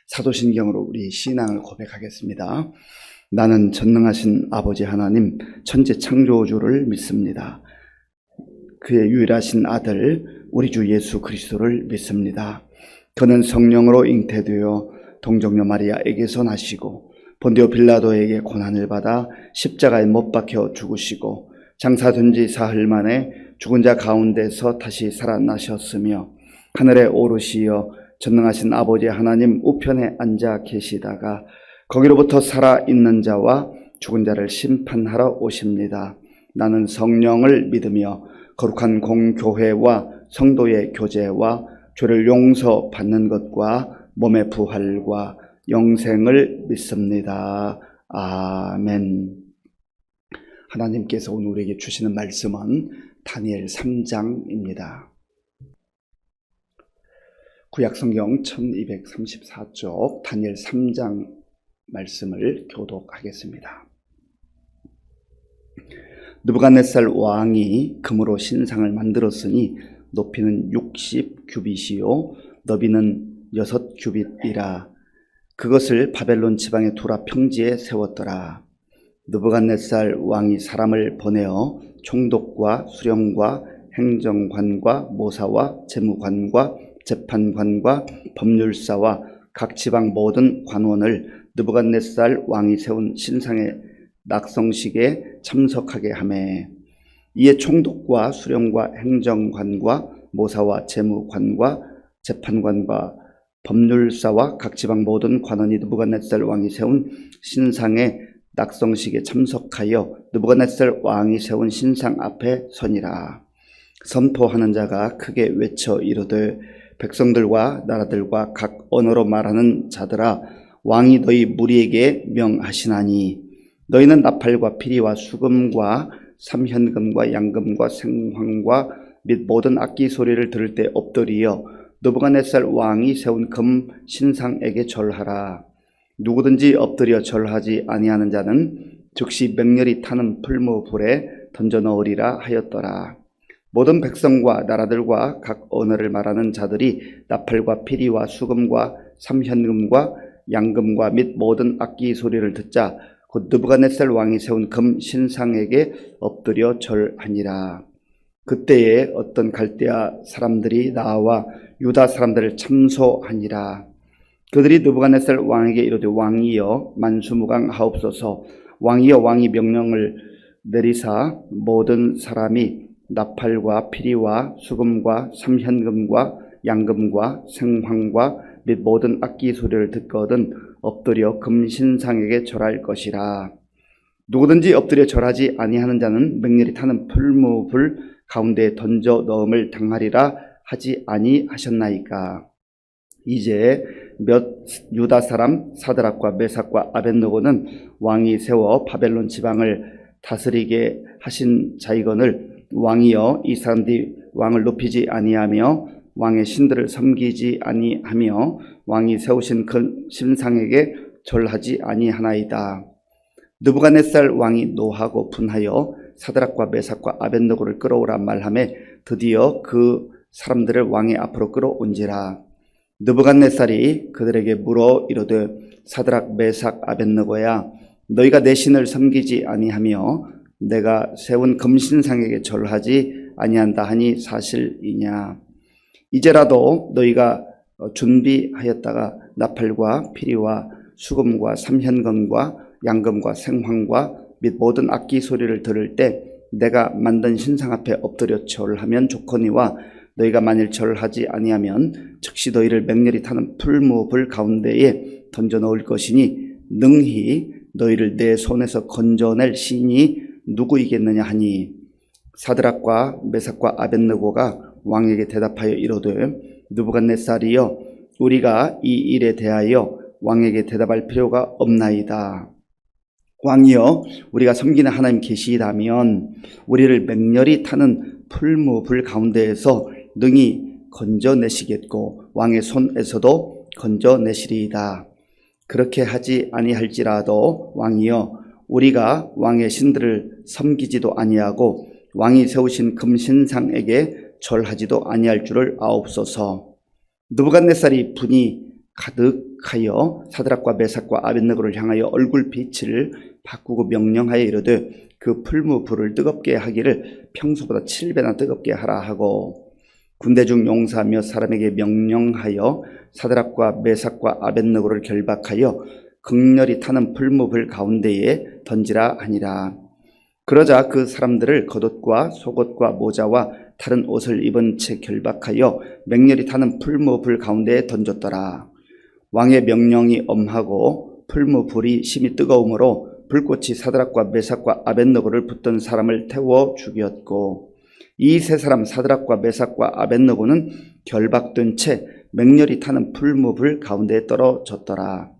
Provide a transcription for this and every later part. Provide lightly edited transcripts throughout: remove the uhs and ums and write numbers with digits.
사도신경으로 우리 신앙을 고백하겠습니다. 나는 전능하신 아버지 하나님 천지 창조주를 믿습니다. 그의 유일하신 아들 우리 주 예수 그리스도를 믿습니다. 그는 성령으로 잉태되어 동정녀 마리아에게서 나시고 본디오 빌라도에게 고난을 받아 십자가에 못 박혀 죽으시고 장사된 지 사흘 만에 죽은 자 가운데서 다시 살아나셨으며 하늘에 오르시어 전능하신 아버지 하나님 우편에 앉아 계시다가 거기로부터 살아있는 자와 죽은 자를 심판하러 오십니다. 나는 성령을 믿으며 거룩한 공교회와 성도의 교제와 죄를 용서받는 것과 몸의 부활과 영생을 믿습니다. 아멘. 하나님께서 오늘 우리에게 주시는 말씀은 다니엘 3장입니다. 구약성경 1234쪽 다니엘 3장 말씀을 교독하겠습니다. 느부갓네살 왕이 금으로 신상을 만들었으니 높이는 60규빗이요 너비는 6규빗이라. 그것을 바벨론 지방의 두라 평지에 세웠더라. 느부갓네살 왕이 사람을 보내어 총독과 수령과 행정관과 모사와 재무관과 재판관과 법률사와 각 지방 모든 관원을 느부갓네살 왕이 세운 신상의 낙성식에 참석하게 하매, 이에 총독과 수령과 행정관과 모사와 재무관과 재판관과 법률사와 각 지방 모든 관원이 느부갓네살 왕이 세운 신상의 낙성식에 참석하여 느부갓네살 왕이 세운 신상 앞에 서니라. 선포하는 자가 크게 외쳐 이르되, 백성들과 나라들과 각 언어로 말하는 자들아, 왕이 너희 무리에게 명하시나니 너희는 나팔과 피리와 수금과 삼현금과 양금과 생황과 및 모든 악기 소리를 들을 때 엎드리어 느부갓네살 왕이 세운 금 신상에게 절하라. 누구든지 엎드려 절하지 아니하는 자는 즉시 맹렬히 타는 풀무불에 던져 넣으리라 하였더라. 모든 백성과 나라들과 각 언어를 말하는 자들이 나팔과 피리와 수금과 삼현금과 양금과 및 모든 악기 소리를 듣자 곧 느부갓네살 왕이 세운 금 신상에게 엎드려 절하니라. 그때에 어떤 갈대아 사람들이 나와 유다 사람들을 참소하니라. 그들이 느부갓네살 왕에게 이르되, 왕이여 만수무강하옵소서. 왕이여 왕이 명령을 내리사 모든 사람이 나팔과 피리와 수금과 삼현금과 양금과 생황과 및 모든 악기 소리를 듣거든 엎드려 금신상에게 절할 것이라. 누구든지 엎드려 절하지 아니하는 자는 맹렬히 타는 풀무불 가운데에 던져 넣음을 당하리라 하지 아니하셨나이까. 이제 몇 유다 사람 사드락과 메삭과 아벳느고는 왕이 세워 바벨론 지방을 다스리게 하신 자이거늘, 왕이여 이 사람들이 왕을 높이지 아니하며 왕의 신들을 섬기지 아니하며 왕이 세우신 그 신상에게 절하지 아니하나이다. 느부갓네살 왕이 노하고 분하여 사드락과 메삭과 아벳느고를 끌어오라 말하며 드디어 그 사람들을 왕의 앞으로 끌어온지라. 느부갓네살이 그들에게 물어 이르되, 사드락 메삭 아벳느고야, 너희가 내 신을 섬기지 아니하며 내가 세운 금신상에게 절하지 아니한다 하니 사실이냐. 이제라도 너희가 준비하였다가 나팔과 피리와 수금과 삼현금과 양금과 생황과 및 모든 악기 소리를 들을 때 내가 만든 신상 앞에 엎드려 절하면 좋거니와, 너희가 만일 절하지 아니하면 즉시 너희를 맹렬히 타는 풀무불 가운데에 던져 넣을 것이니 능히 너희를 내 손에서 건져낼 신이 누구이겠느냐 하니, 사드락과 메삭과 아벳느고가 왕에게 대답하여 이르되, 느부갓네살이여, 우리가 이 일에 대하여 왕에게 대답할 필요가 없나이다. 왕이여, 우리가 섬기는 하나님 계시다면 우리를 맹렬히 타는 풀무불 가운데에서 능히 건져내시겠고 왕의 손에서도 건져내시리이다. 그렇게 하지 아니할지라도 왕이여, 우리가 왕의 신들을 섬기지도 아니하고 왕이 세우신 금신상에게 절하지도 아니할 줄을 아옵소서. 느부갓네살이 분이 가득하여 사드락과 메삭과 아벳느고를 향하여 얼굴빛을 바꾸고 명령하여 이르되 그 풀무 불을 뜨겁게 하기를 평소보다 7배나 뜨겁게 하라 하고 군대 중 용사 몇 사람에게 명령하여 사드락과 메삭과 아벳느고를 결박하여 극렬히 타는 풀무불 가운데에 던지라 하니라. 그러자 그 사람들을 겉옷과 속옷과 모자와 다른 옷을 입은 채 결박하여 맹렬히 타는 풀무불 가운데에 던졌더라. 왕의 명령이 엄하고 풀무불이 심히 뜨거우므로 불꽃이 사드락과 메삭과 아벳느고를 붙던 사람을 태워 죽였고 이 세 사람 사드락과 메삭과 아벳느고는 결박된 채 맹렬히 타는 풀무불 가운데에 떨어졌더라.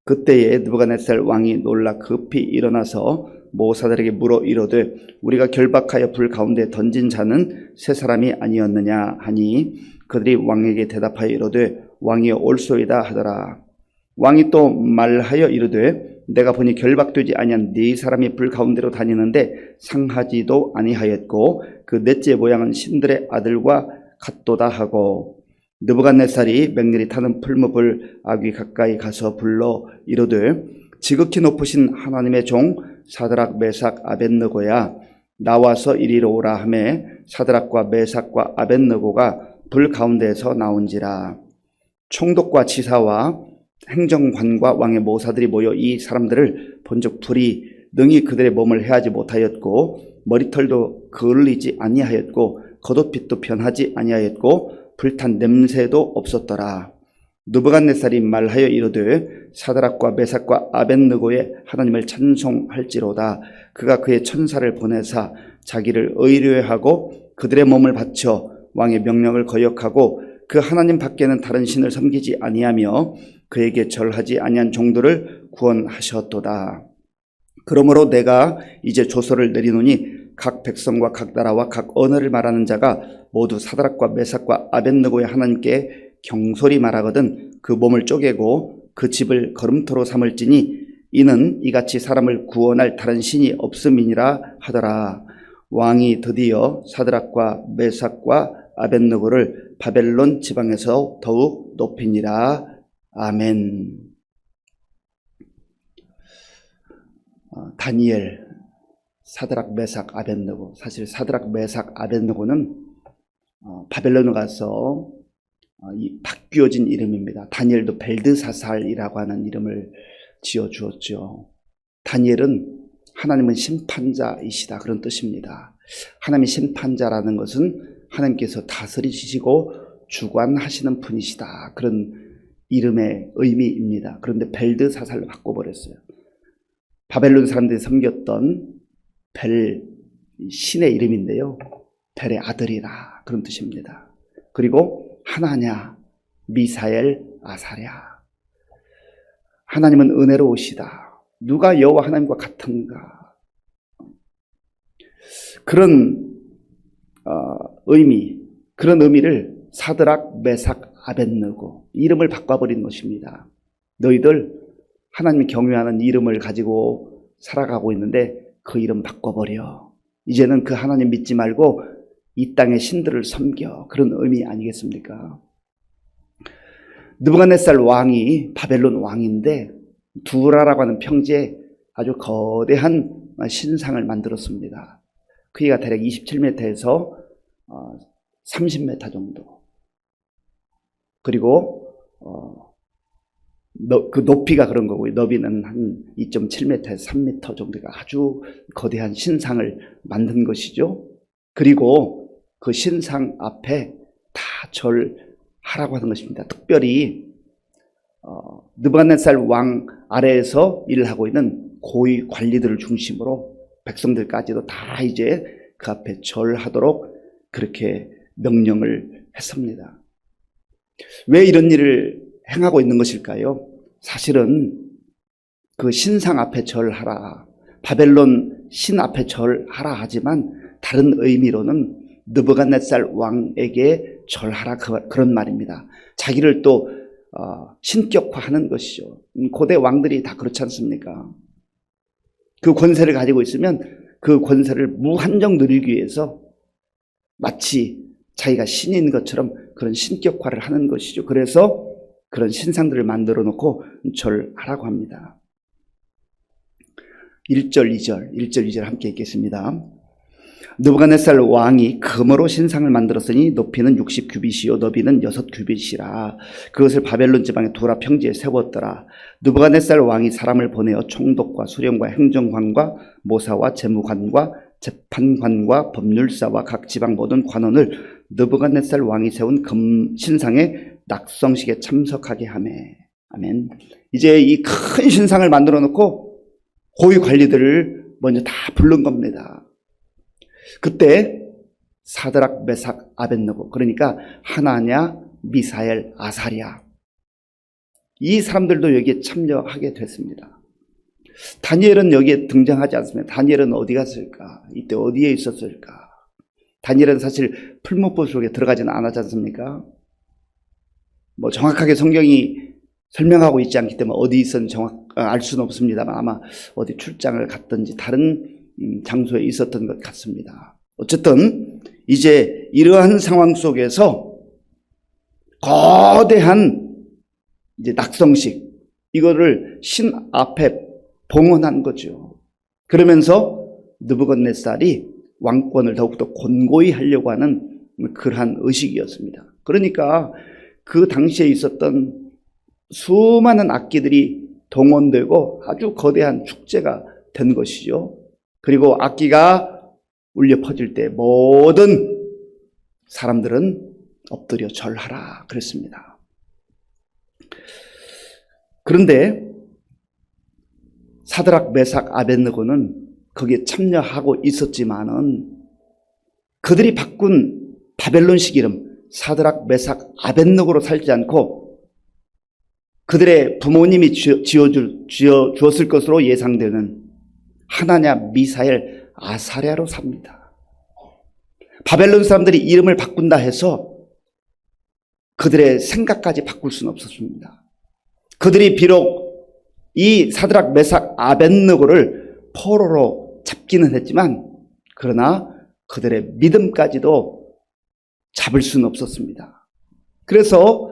그때에 느부갓네살 왕이 놀라 급히 일어나서 모사들에게 물어 이르되 우리가 결박하여 불 가운데 던진 자는 세 사람이 아니었느냐 하니 그들이 왕에게 대답하여 이르되 왕이여 올소이다 하더라. 왕이 또 말하여 이르되 내가 보니 결박되지 아니한 네 사람이 불 가운데로 다니는데 상하지도 아니하였고 그 넷째 모양은 신들의 아들과 같도다 하고 느부갓네살이 맹렬히 타는 풀무불 아귀 가까이 가서 불러 이르되 지극히 높으신 하나님의 종 사드락 메삭 아벳느고야 나와서 이리로 오라 하매 사드락과 메삭과 아벳느고가 불 가운데에서 나온지라. 총독과 지사와 행정관과 왕의 모사들이 모여 이 사람들을 본즉 불이 능히 그들의 몸을 해하지 못하였고 머리털도 그을리지 아니하였고 겉옷빛도 변하지 아니하였고 불탄 냄새도 없었더라. 느부갓네살이 말하여 이르되 사드락과 메삭과 아벳느고의 하나님을 찬송할지로다. 그가 그의 천사를 보내사 자기를 의뢰하고 그들의 몸을 바쳐 왕의 명령을 거역하고 그 하나님 밖에는 다른 신을 섬기지 아니하며 그에게 절하지 아니한 종들을 구원하셨도다. 그러므로 내가 이제 조서를 내리노니 각 백성과 각 나라와 각 언어를 말하는 자가 모두 사드락과 메삭과 아벳느고의 하나님께 경솔히 말하거든 그 몸을 쪼개고 그 집을 걸음토로 삼을지니 이는 이같이 사람을 구원할 다른 신이 없음이니라 하더라. 왕이 드디어 사드락과 메삭과 아벳느고를 바벨론 지방에서 더욱 높이니라. 아멘. 다니엘, 사드락, 메삭, 아벳느고. 사실 사드락, 메삭, 아벳느고는 바벨론에 가서 바뀌어진 이름입니다. 다니엘도 벨드사살이라고 하는 이름을 지어주었죠. 다니엘은 하나님은 심판자이시다 그런 뜻입니다. 하나님이 심판자라는 것은 하나님께서 다스리시고 주관하시는 분이시다 그런 이름의 의미입니다. 그런데 벨드사살로 바꿔버렸어요. 바벨론 사람들이 섬겼던 벨 신의 이름인데요. 벨의 아들이라 그런 뜻입니다. 그리고 하나냐, 미사엘, 아사랴. 하나님은 은혜로우시다. 누가 여호와 하나님과 같은가. 그런 의미, 그런 의미를 사드락, 메삭, 아벳느고 이름을 바꿔버린 것입니다. 너희들 하나님 경외하는 이름을 가지고 살아가고 있는데 그 이름 바꿔버려. 이제는 그 하나님 믿지 말고 이 땅의 신들을 섬겨. 그런 의미 아니겠습니까? 느부갓네살 왕이 바벨론 왕인데 두라라고 하는 평지에 아주 거대한 신상을 만들었습니다. 크기가 대략 27m에서 30m 정도. 그리고 그 높이가 그런 거고요. 너비는 한 2.7m에서 3m 정도가 아주 거대한 신상을 만든 것이죠. 그리고 그 신상 앞에 다 절하라고 하는 것입니다. 특별히 느부갓네살 왕 아래에서 일을 하고 있는 고위 관리들을 중심으로 백성들까지도 다 이제 그 앞에 절하도록 그렇게 명령을 했습니다. 왜 이런 일을 행하고 있는 것일까요? 사실은 그 신상 앞에 절하라, 바벨론 신 앞에 절하라 하지만 다른 의미로는 느부갓네살 왕에게 절하라 그런 말입니다. 자기를 또 신격화하는 것이죠. 고대 왕들이 다 그렇지 않습니까? 그 권세를 가지고 있으면 그 권세를 무한정 누리기 위해서 마치 자기가 신인 것처럼 그런 신격화를 하는 것이죠. 그래서 그런 신상들을 만들어 놓고 절하라고 합니다. 1절, 2절 함께 읽겠습니다. 느부갓네살 왕이 금으로 신상을 만들었으니 높이는 60규빗이요 너비는 6규빗이라. 그것을 바벨론 지방의 두라 평지에 세웠더라. 느부갓네살 왕이 사람을 보내어 총독과 수령과 행정관과 모사와 재무관과 재판관과 법률사와 각 지방 모든 관원을 느부갓네살 왕이 세운 금 신상의 낙성식에 참석하게 하매. 아멘. 이제 이 큰 신상을 만들어 놓고 고위 관리들을 먼저 다 부른 겁니다. 그때 사드락, 메삭, 아벳느고, 그러니까 하나냐, 미사엘, 아사랴, 이 사람들도 여기에 참여하게 됐습니다. 다니엘은 여기에 등장하지 않습니다. 다니엘은 어디 갔을까? 이때 어디에 있었을까? 다니엘은 사실 풀무불 속에 들어가지는 않았지 않습니까? 뭐 정확하게 성경이 설명하고 있지 않기 때문에 어디 있었는지 알 수는 없습니다만 아마 어디 출장을 갔든지 다른 장소에 있었던 것 같습니다. 어쨌든 이제 이러한 상황 속에서 거대한 이제 낙성식, 이거를 신 앞에 봉헌한 거죠. 그러면서 느부갓네살이 왕권을 더욱더 곤고히 하려고 하는 그러한 의식이었습니다. 그러니까 그 당시에 있었던 수많은 악기들이 동원되고 아주 거대한 축제가 된 것이죠. 그리고 악기가 울려 퍼질 때 모든 사람들은 엎드려 절하라 그랬습니다. 그런데 사드락, 메삭, 아벳느고는 거기에 참여하고 있었지만은 그들이 바꾼 바벨론식 이름 사드락, 메삭, 아벳느고로 살지 않고 그들의 부모님이 지어주었을 것으로 예상되는 하나냐, 미사엘, 아사랴로 삽니다. 바벨론 사람들이 이름을 바꾼다 해서 그들의 생각까지 바꿀 수는 없었습니다. 그들이 비록 이 사드락, 메삭, 아벳느고를 포로로 잡기는 했지만 그러나 그들의 믿음까지도 잡을 수는 없었습니다. 그래서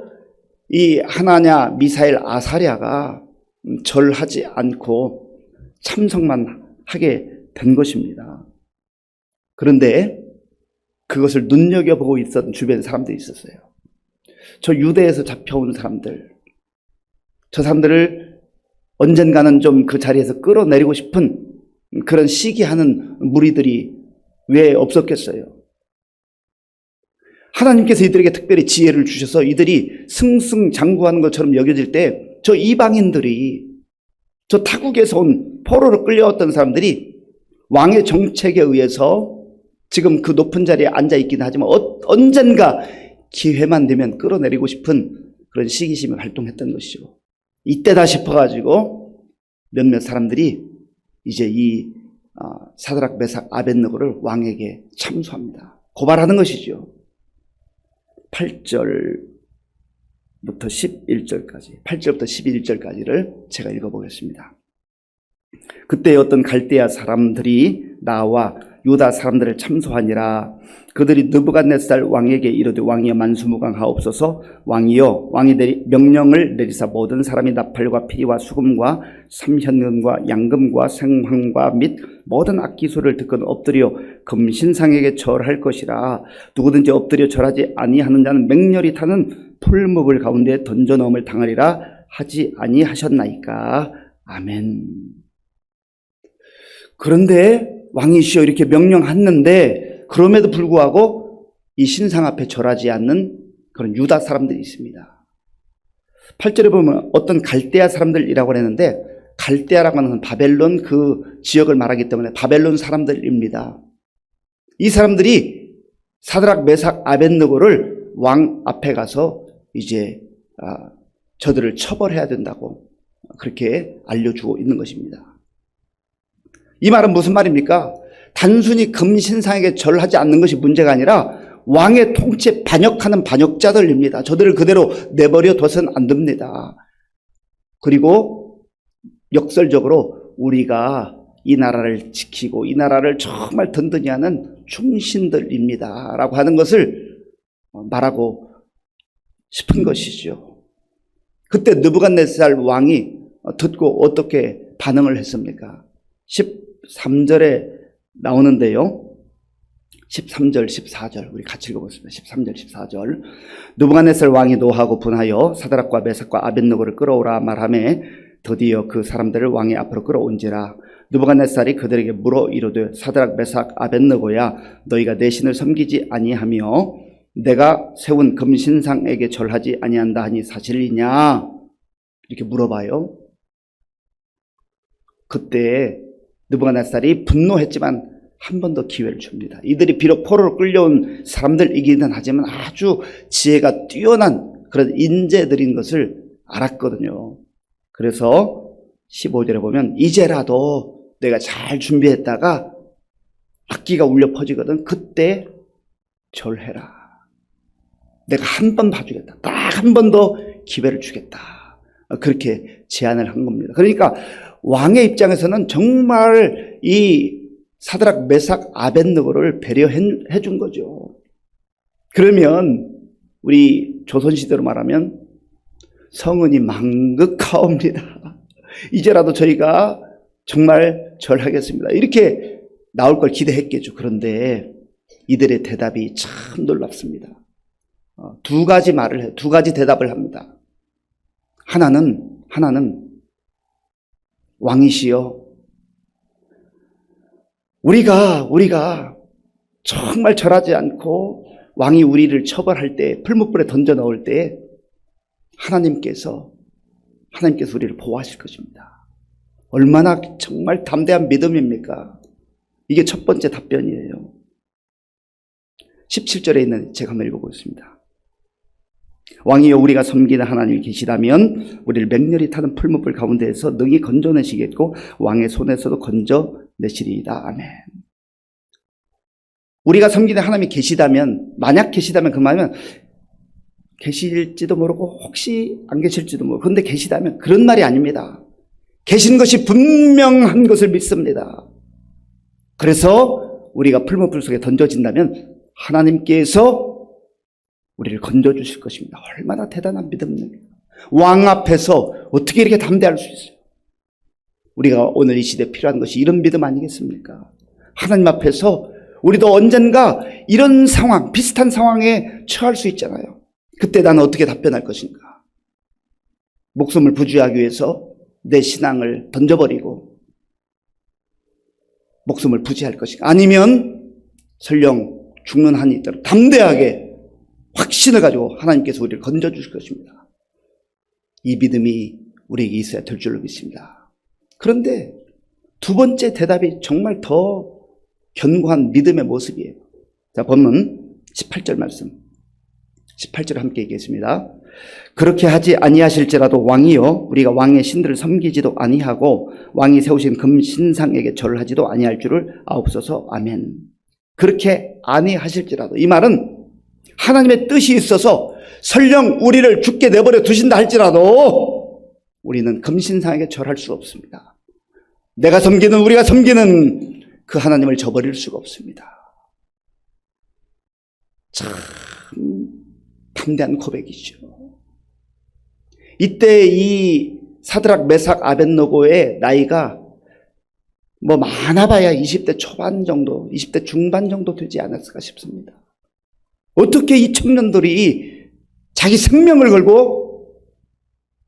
이 하나냐, 미사엘, 아사랴가 절하지 않고 참석만 하게 된 것입니다. 그런데 그것을 눈여겨보고 있었던 주변 사람들이 있었어요. 저 유대에서 잡혀온 사람들, 저 사람들을 언젠가는 좀 그 자리에서 끌어내리고 싶은 그런 시기하는 무리들이 왜 없었겠어요? 하나님께서 이들에게 특별히 지혜를 주셔서 이들이 승승장구하는 것처럼 여겨질 때 저 이방인들이, 저 타국에서 온 포로로 끌려왔던 사람들이 왕의 정책에 의해서 지금 그 높은 자리에 앉아있긴 하지만 언젠가 기회만 되면 끌어내리고 싶은 그런 시기심이 활동했던 것이죠. 이때다 싶어가지고 몇몇 사람들이 이제 이 사드락, 메삭, 아벳느고를 왕에게 참소합니다. 고발하는 것이죠. 8절부터 11절까지, 8절부터 11절까지를 제가 읽어보겠습니다. 그때 어떤 갈대아 사람들이 나와 유다 사람들을 참소하니라. 그들이 느부갓네살 왕에게 이르되 왕이여 만수무강하옵소서. 왕이여 왕이 명령을 내리사 모든 사람이 나팔과 피리와 수금과 삼현금과 양금과 생황과 및 모든 악기소를 듣건 엎드려 금신상에게 절할 것이라. 누구든지 엎드려 절하지 아니하는 자는 맹렬히 타는 풀무불 가운데 던져넣음을 당하리라 하지 아니하셨나이까. 아멘. 그런데 왕이시여 이렇게 명령했는데 그럼에도 불구하고 이 신상 앞에 절하지 않는 그런 유다 사람들이 있습니다. 8절에 보면 어떤 갈대아 사람들이라고 했는데 갈대아라고 하는 바벨론 그 지역을 말하기 때문에 바벨론 사람들입니다. 이 사람들이 사드락, 메삭, 아벳느고를 왕 앞에 가서 이제 저들을 처벌해야 된다고 그렇게 알려주고 있는 것입니다. 이 말은 무슨 말입니까? 단순히 금신상에게 절하지 않는 것이 문제가 아니라 왕의 통치에 반역하는 반역자들입니다. 저들을 그대로 내버려 둬서는 안 됩니다. 그리고 역설적으로 우리가 이 나라를 지키고 이 나라를 정말 든든히 하는 충신들입니다 라고 하는 것을 말하고 싶은 것이죠. 그때 느부갓네살 왕이 듣고 어떻게 반응을 했습니까? 13절에 나오는데요. 13절, 14절 우리 같이 읽어보겠습니다. 13절, 14절. 느부갓네살 왕이 노하고 분하여 사드락과 메삭과 아벳느고를 끌어오라 말하매 드디어 그 사람들을 왕의 앞으로 끌어온지라. 느부갓네살이 그들에게 물어 이르되 사드락, 메삭, 아벳느고야 너희가 내 신을 섬기지 아니하며 내가 세운 금신상에게 절하지 아니한다 하니 사실이냐? 이렇게 물어봐요. 그때 느부갓네살이 분노했지만 한 번 더 기회를 줍니다. 이들이 비록 포로로 끌려온 사람들이기는 하지만 아주 지혜가 뛰어난 그런 인재들인 것을 알았거든요. 그래서 15절에 보면 이제라도 내가 잘 준비했다가 악기가 울려 퍼지거든. 그때 절해라. 내가 한 번 봐주겠다. 딱 한 번 더 기회를 주겠다. 그렇게 제안을 한 겁니다. 그러니까 왕의 입장에서는 정말 이 사드락, 메삭, 아벳느고를 배려해 준 거죠. 그러면 우리 조선시대로 말하면 성은이 망극하옵니다. 이제라도 저희가 정말 절하겠습니다. 이렇게 나올 걸 기대했겠죠. 그런데 이들의 대답이 참 놀랍습니다. 두 가지 말을 해요. 두 가지 대답을 합니다. 하나는 왕이시여 우리가 정말 절하지 않고 왕이 우리를 처벌할 때 풀무불에 던져 넣을 때 하나님께서 우리를 보호하실 것입니다. 얼마나 정말 담대한 믿음입니까? 이게 첫 번째 답변이에요. 17절에 있는 제가 한번 읽어보겠습니다. 왕이여 우리가 섬기는 하나님이 계시다면 우리를 맹렬히 타는 풀무불 가운데에서 능히 건져내시겠고 왕의 손에서도 건져내시리이다. 아멘. 우리가 섬기는 하나님이 계시다면, 만약 계시다면 그 말은 계실지도 모르고 혹시 안 계실지도 모르고, 그런데 계시다면 그런 말이 아닙니다. 계신 것이 분명한 것을 믿습니다. 그래서 우리가 풀무불 속에 던져진다면 하나님께서 우리를 건져주실 것입니다. 얼마나 대단한 믿음입니까? 왕 앞에서 어떻게 이렇게 담대할 수 있어요? 우리가 오늘 이 시대에 필요한 것이 이런 믿음 아니겠습니까? 하나님 앞에서 우리도 언젠가 이런 상황, 비슷한 상황에 처할 수 있잖아요. 그때 나는 어떻게 답변할 것인가? 목숨을 부지하기 위해서 내 신앙을 던져버리고 목숨을 부지할 것인가? 아니면 설령 죽는 한이 있도록 담대하게 확신을 가지고 하나님께서 우리를 건져주실 것입니다. 이 믿음이 우리에게 있어야 될 줄로 믿습니다. 그런데 두 번째 대답이 정말 더 견고한 믿음의 모습이에요. 자, 본문 18절 말씀. 18절 함께 읽겠습니다. 그렇게 하지 아니하실지라도 왕이여 우리가 왕의 신들을 섬기지도 아니하고 왕이 세우신 금신상에게 절하지도 아니할 줄을 아옵소서. 아멘. 그렇게 아니하실지라도, 이 말은 하나님의 뜻이 있어서 설령 우리를 죽게 내버려 두신다 할지라도 우리는 금신상에게 절할 수 없습니다. 우리가 섬기는 그 하나님을 저버릴 수가 없습니다. 참 담대한 고백이죠. 이때 이 사드락, 메삭, 아벳느고의 나이가 뭐 많아봐야 20대 초반 정도, 20대 중반 정도 되지 않았을까 싶습니다. 어떻게 이 청년들이 자기 생명을 걸고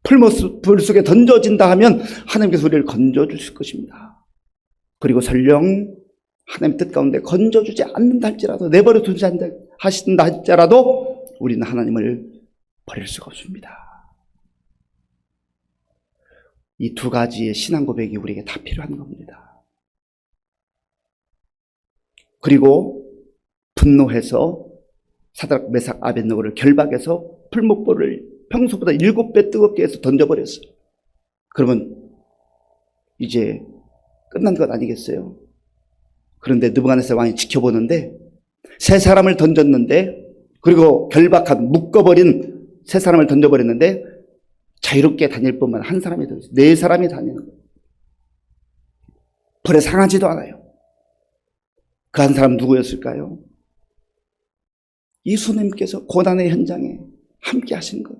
풀무불 속에 던져진다 하면 하나님께서 우리를 건져주실 것입니다. 그리고 설령 하나님 뜻 가운데 건져주지 않는다 할지라도, 내버려 두지 않는다 하신다 할지라도 우리는 하나님을 버릴 수가 없습니다. 이 두 가지의 신앙 고백이 우리에게 다 필요한 겁니다. 그리고 분노해서 사드락, 메삭, 아벳느고를 결박해서 풀무불을 평소보다 7배 뜨겁게 해서 던져버렸어요. 그러면 이제 끝난 것 아니겠어요? 그런데 느부갓네살 왕이 지켜보는데 세 사람을 던졌는데, 그리고 결박한 묶어버린 세 사람을 던져버렸는데 자유롭게 다닐 뿐만 한 사람이 더 있어요. 네 사람이 다니는 거예요. 벌에 상하지도 않아요. 그 한 사람 누구였을까요? 예수님께서 고난의 현장에 함께 하신 것.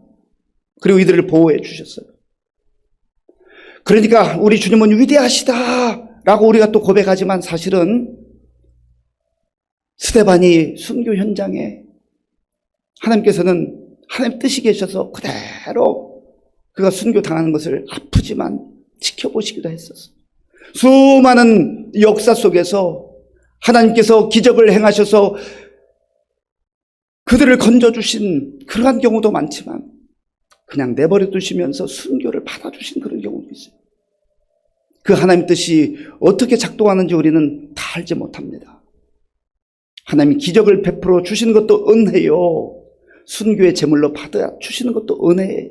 그리고 이들을 보호해 주셨어요. 그러니까 우리 주님은 위대하시다 라고 우리가 또 고백하지만 사실은 스데반이 순교 현장에 하나님께서는 하나님 뜻이 계셔서 그대로 그가 순교당하는 것을 아프지만 지켜보시기도 했었어요. 수많은 역사 속에서 하나님께서 기적을 행하셔서 그들을 건져주신 그러한 경우도 많지만 그냥 내버려 두시면서 순교를 받아주신 그런 경우도 있어요. 그 하나님 뜻이 어떻게 작동하는지 우리는 다 알지 못합니다. 하나님이 기적을 베풀어 주시는 것도 은혜요. 순교의 제물로 받아 주시는 것도 은혜예요.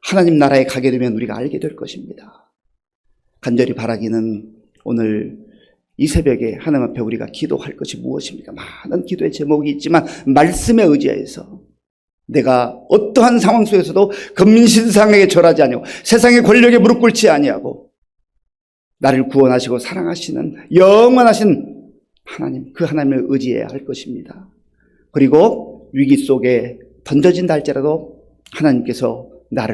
하나님 나라에 가게 되면 우리가 알게 될 것입니다. 간절히 바라기는 오늘 이 새벽에 하나님 앞에 우리가 기도할 것이 무엇입니까? 많은 기도의 제목이 있지만 말씀에 의지해서 내가 어떠한 상황 속에서도 금신상에게 절하지 아니하고 세상의 권력에 무릎 꿇지 아니하고 나를 구원하시고 사랑하시는 영원하신 하나님, 그 하나님을 의지해야 할 것입니다. 그리고 위기 속에 던져진다 할지라도 하나님께서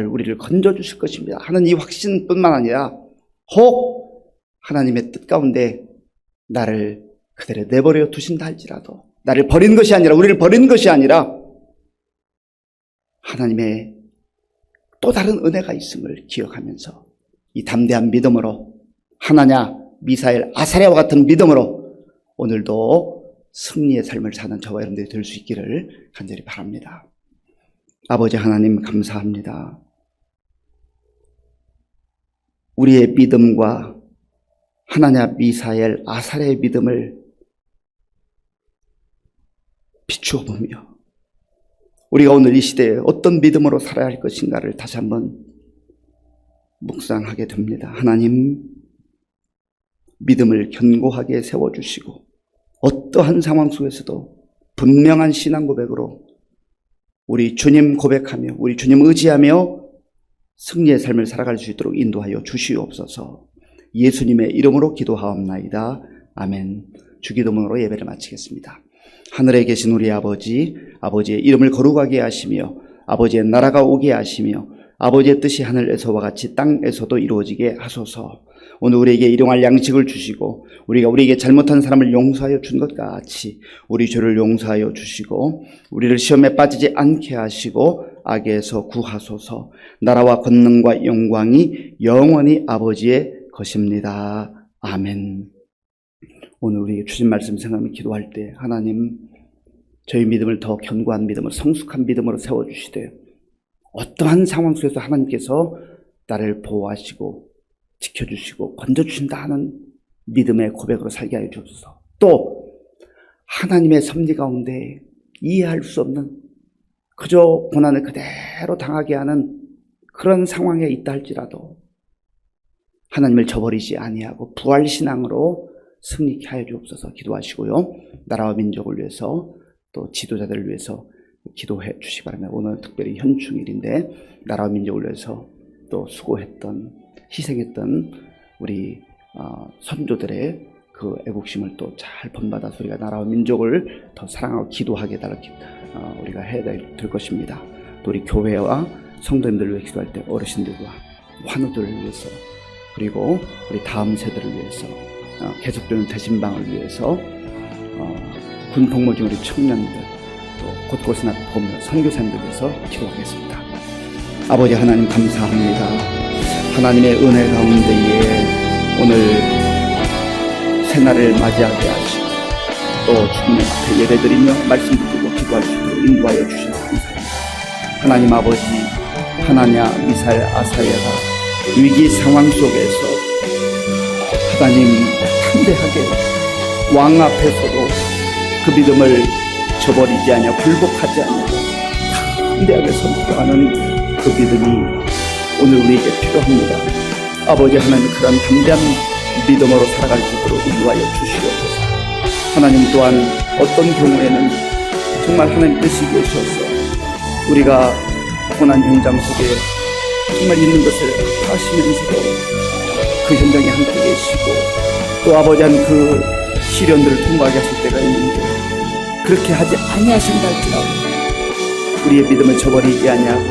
우리를 건져주실 것입니다 하는 이 확신뿐만 아니라 혹 하나님의 뜻 가운데 나를 그대로 내버려 두신다 할지라도 나를 버린 것이 아니라 우리를 버린 것이 아니라 하나님의 또 다른 은혜가 있음을 기억하면서 이 담대한 믿음으로 하나냐 미사엘 아사랴와 같은 믿음으로 오늘도 승리의 삶을 사는 저와 여러분들이 될 수 있기를 간절히 바랍니다. 아버지 하나님 감사합니다. 우리의 믿음과 하나냐 미사엘 아사랴의 믿음을 비추어 보며 우리가 오늘 이 시대에 어떤 믿음으로 살아야 할 것인가를 다시 한번 묵상하게 됩니다. 하나님, 믿음을 견고하게 세워주시고 어떠한 상황 속에서도 분명한 신앙 고백으로 우리 주님 고백하며 우리 주님 의지하며 승리의 삶을 살아갈 수 있도록 인도하여 주시옵소서. 예수님의 이름으로 기도하옵나이다. 아멘. 주기도문으로 예배를 마치겠습니다. 하늘에 계신 우리 아버지, 아버지의 이름을 거룩하게 하시며 아버지의 나라가 오게 하시며 아버지의 뜻이 하늘에서와 같이 땅에서도 이루어지게 하소서. 오늘 우리에게 일용할 양식을 주시고 우리가 우리에게 잘못한 사람을 용서하여 준 것 같이 우리 죄를 용서하여 주시고 우리를 시험에 빠지지 않게 하시고 악에서 구하소서. 나라와 권능과 영광이 영원히 아버지의 것입니다. 아멘. 오늘 우리 주신 말씀 생각하며 기도할 때 하나님 저희 믿음을 더 견고한 믿음으로 성숙한 믿음으로 세워주시되 어떠한 상황 속에서 하나님께서 나를 보호하시고 지켜주시고 건져주신다 하는 믿음의 고백으로 살게 하여 주옵소서. 또 하나님의 섭리 가운데 이해할 수 없는 그저 고난을 그대로 당하게 하는 그런 상황에 있다 할지라도 하나님을 저버리지 아니하고 부활신앙으로 승리케 하여 주옵소서. 기도하시고요. 나라와 민족을 위해서 또 지도자들을 위해서 기도해 주시기 바랍니다. 오늘 특별히 현충일인데 나라와 민족을 위해서 또 수고했던 희생했던 우리 선조들의 그 애국심을 또 잘 본받아서 우리가 나라와 민족을 더 사랑하고 기도하게 달라 우리가 해야 될 것입니다. 또 우리 교회와 성도님들을 위해 기도할 때 어르신들과 환우들을 위해서 그리고 우리 다음 세대를 위해서 계속되는 대신방을 위해서 군 복무 중 우리 청년들 또 곳곳이나 보며 선교사님들 위해서 기도하겠습니다. 아버지 하나님 감사합니다. 하나님의 은혜 가운데에 오늘 새날을 맞이하게 하시고 또 주님 앞에 예배드리며 말씀 듣고 기도할 수 있도록 인도하여 주시는 감사합니다. 하나님 아버지 하나냐 미사엘 아사랴가 위기 상황 속에서 하나님 담대하게 왕 앞에서도 그 믿음을 저버리지 아니하고 굴복하지 아니하고 담대하게 선포하는 그 믿음이 오늘 우리에게 필요합니다. 아버지 하나님 그런 담대한 믿음으로 살아갈 수 있도록 인도하여 주시옵소서. 하나님 또한 어떤 경우에는 정말 하나님 뜻이 계셔서 우리가 고난 현장 속에 정말 있는 것을 아시면서도 그 현장에 함께 계시고 또 아버지 한 그 시련들을 통과하게 하실 때가 있는데 그렇게 하지 아니하신다 할지라도 우리의 믿음을 저버리지 아니하고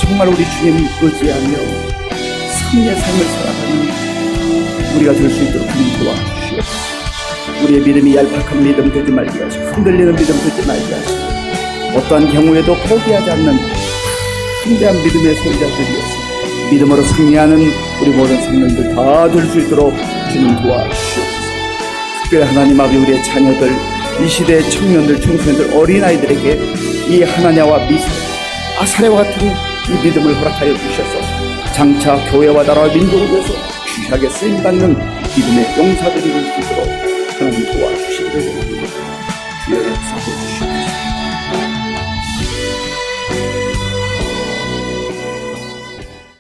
정말 우리 주님 의지하며 승리의 삶을 살아가는 우리가 될 수 있도록 주님 도와주시옵소서. 우리의 믿음이 얄팍한 믿음 되지 말게 하시고 흔들리는 믿음 되지 말게 하시고 어떠한 경우에도 포기하지 않는 담대한 믿음의 소유자들이어서 믿음으로 승리하는 우리 모든 성도들 다 될 수 있도록 주님 도와주시옵소서. 특별히 하나님 아버지 우리의 자녀들, 이 시대의 청년들, 청소년들, 어린아이들에게 이 하나냐와 미사, 아사레와 같은 이 믿음을 허락하여 주셔서 장차 교회와 나라와 민족을 위해서 귀하게 쓰임받는 믿음의 용사들이 될 수 있도록 하나님 도와주시기를 주여 역사해 주시옵소서.